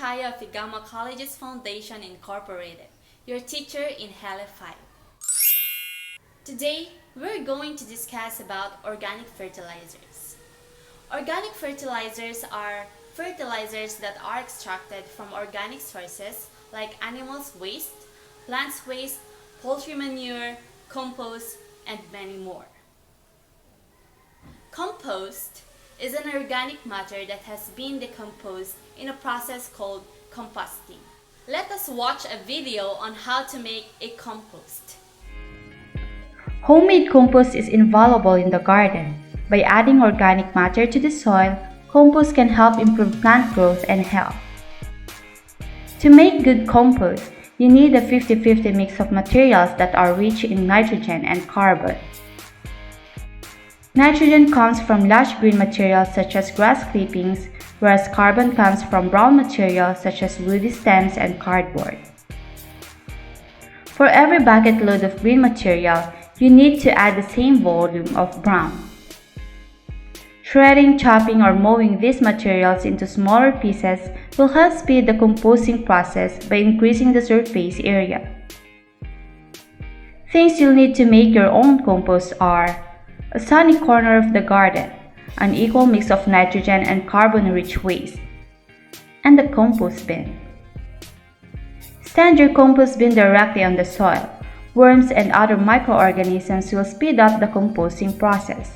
Kaya of Igama College's Foundation Incorporated, your teacher in HELE 5. Today, we're going to discuss about organic fertilizers. Organic fertilizers are fertilizers that are extracted from organic sources like animals' waste, plants' waste, poultry manure, compost, and many more. Compost is an organic matter that has been decomposed in a process called composting. Let us watch a video on how to make a compost. Homemade compost is invaluable in the garden. By adding organic matter to the soil, compost can help improve plant growth and health. To make good compost, you need a 50-50 mix of materials that are rich in nitrogen and carbon. Nitrogen comes from lush green materials such as grass clippings, whereas carbon comes from brown materials such as woody stems and cardboard. For every bucket load of green material, you need to add the same volume of brown. Shredding, chopping, or mowing these materials into smaller pieces will help speed the composting process by increasing the surface area. Things you'll need to make your own compost are a sunny corner of the garden, an equal mix of nitrogen and carbon-rich waste, and a compost bin. Stand your compost bin directly on the soil. Worms and other microorganisms will speed up the composting process.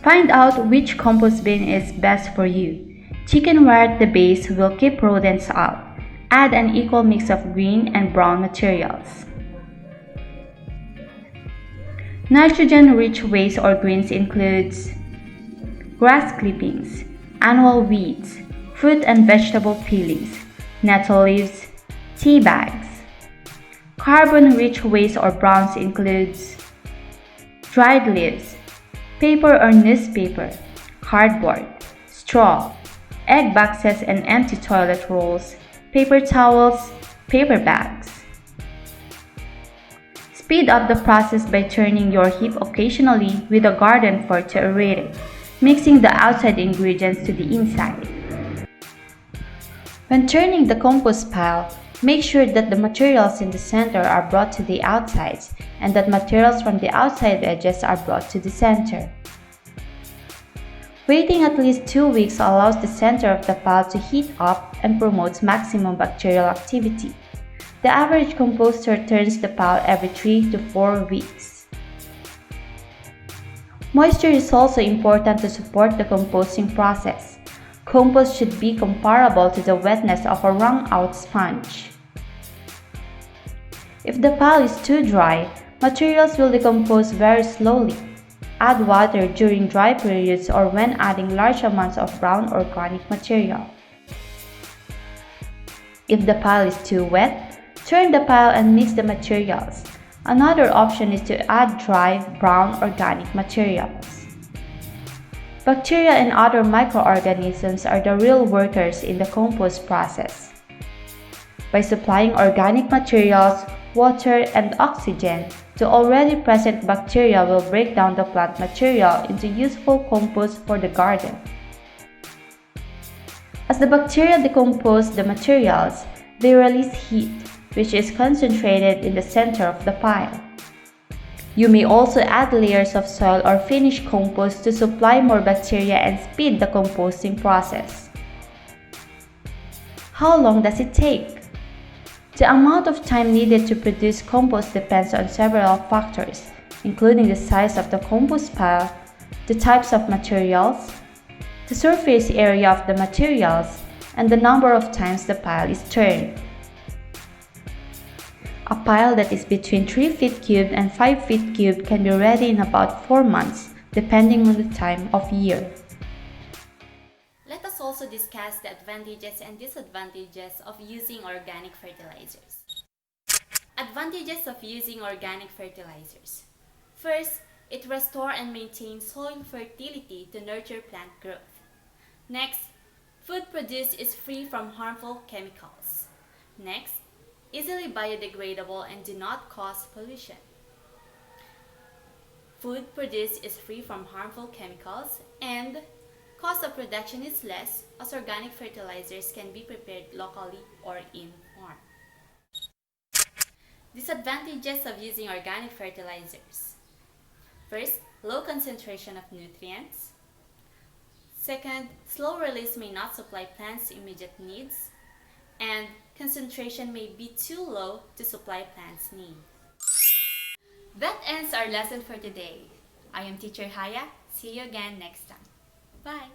Find out which compost bin is best for you. Chicken wire at the base will keep rodents out. Add an equal mix of green and brown materials. Nitrogen-rich waste or greens includes grass clippings, annual weeds, fruit and vegetable peelings, nettle leaves, tea bags. Carbon-rich waste or browns includes dried leaves, paper or newspaper, cardboard, straw, egg boxes and empty toilet rolls, paper towels, paper bags. Speed up the process by turning your heap occasionally with a garden fork to aerate it, mixing the outside ingredients to the inside. When turning the compost pile, make sure that the materials in the center are brought to the outsides and that materials from the outside edges are brought to the center. Waiting at least 2 weeks allows the center of the pile to heat up and promotes maximum bacterial activity. The average composter turns the pile every 3 to 4 weeks. Moisture is also important to support the composting process. Compost should be comparable to the wetness of a wrung-out sponge. If the pile is too dry, materials will decompose very slowly. Add water during dry periods or when adding large amounts of brown organic material. If the pile is too wet, turn the pile and mix the materials. Another option is to add dry, brown organic materials. Bacteria and other microorganisms are the real workers in the compost process. By supplying organic materials, water, and oxygen, the already present bacteria will break down the plant material into useful compost for the garden. As the bacteria decompose the materials, they release heat, which is concentrated in the center of the pile. You may also add layers of soil or finished compost to supply more bacteria and speed the composting process. How long does it take? The amount of time needed to produce compost depends on several factors, including the size of the compost pile, the types of materials, the surface area of the materials, and the number of times the pile is turned. A pile that is between 3 feet cubed and 5 feet cubed can be ready in about 4 months, depending on the time of year. Let us also discuss the advantages and disadvantages of using organic fertilizers. Advantages of using organic fertilizers. First, it restores and maintains soil fertility to nurture plant growth. Next, food produced is free from harmful chemicals. Next, easily biodegradable and do not cause pollution. Food produced is free from harmful chemicals, and Cost of production is less as organic fertilizers can be prepared locally or in farm. Disadvantages of using organic fertilizers. First, low concentration of nutrients. Second, slow release may not supply plants' immediate needs. And concentration may be too low to supply plants' needs. That ends our lesson for today. I am Teacher Haya. See you again next time. Bye!